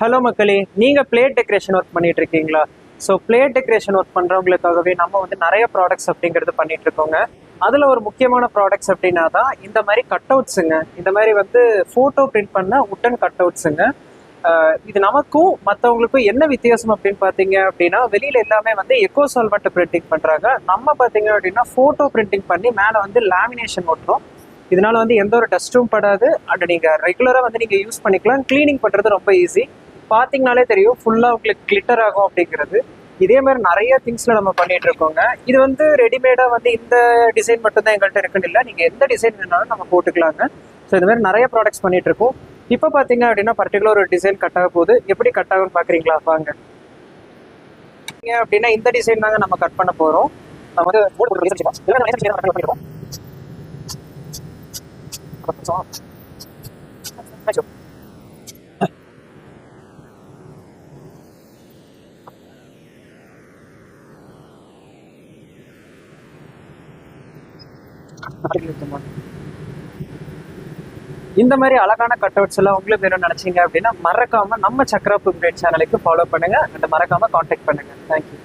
Hello மக்களே, நீங்கள் plate decoration work பண்ணிட்டு இருக்கீங்களா? ஸோ பிளேட் டெக்கரேஷன் ஒர்க் பண்ணுறவங்களுக்காகவே நம்ம வந்து நிறைய ப்ராடக்ட்ஸ் அப்படிங்கிறது பண்ணிட்டு இருக்கோங்க. அதில் ஒரு முக்கியமான ப்ராடக்ட்ஸ் அப்படின்னா தான் இந்த மாதிரி கட் அவுட்ஸுங்க. இந்த மாதிரி வந்து ஃபோட்டோ பிரிண்ட் பண்ண உட்டன் கட் அவுட்ஸுங்க. இது நமக்கும் மற்றவங்களுக்கும் என்ன வித்தியாசம் அப்படின்னு பார்த்தீங்க அப்படின்னா, வெளியில் எல்லாமே வந்து எக்கோ சால்வெண்ட் பிரிண்டிங் பண்ணுறாங்க. நம்ம பார்த்தீங்க அப்படின்னா ஃபோட்டோ பிரிண்டிங் பண்ணி மேலே வந்து லேமினேஷன் ஓட்டுறோம். இதனால வந்து எந்த ஒரு டஸ்ட்டும் படாது. அண்ட் நீங்கள் ரெகுலராக வந்து நீங்கள் யூஸ் பண்ணிக்கலாம். க்ளீனிங் பண்ணுறது ரொம்ப ஈஸி. பார்த்தீங்கனாலே தெரியும் ஃபுல்லாக உங்களுக்கு கிளிட்டர் ஆகும் அப்படிங்கிறது. இதே மாதிரி நிறைய திங்ஸில் நம்ம பண்ணிட்டு இருக்கோங்க. இது வந்து ரெடிமேடாக வந்து இந்த டிசைன் மட்டும்தான் எங்கள்கிட்ட இருக்குன்னு இல்லை, நீங்கள் எந்த டிசைன் வேணாலும் நம்ம போட்டுக்கலாங்க. ஸோ இது மாதிரி நிறைய ப்ராடக்ட்ஸ் பண்ணிட்டு இருக்கோம். இப்போ பார்த்தீங்க அப்படின்னா பர்டிகுலர் ஒரு டிசைன் கட் ஆக போகுது. எப்படி கட் ஆகும்னு பார்க்குறீங்களா? வாங்க. அப்படின்னா இந்த டிசைன் தாங்க நம்ம கட் பண்ண போகிறோம். நம்ம வந்து இந்த மாதிரி அழகான கட் அவுட்ஸ் எல்லாம் உங்களுக்கு வேணும்னு நினைச்சீங்க அப்படின்னா மறக்காம நம்ம சக்கரா புக் சேனலுக்கு ஃபாலோ பண்ணுங்க அண்ட் மறக்காம கான்டாக்ட் பண்ணுங்க. தேங்க்யூ.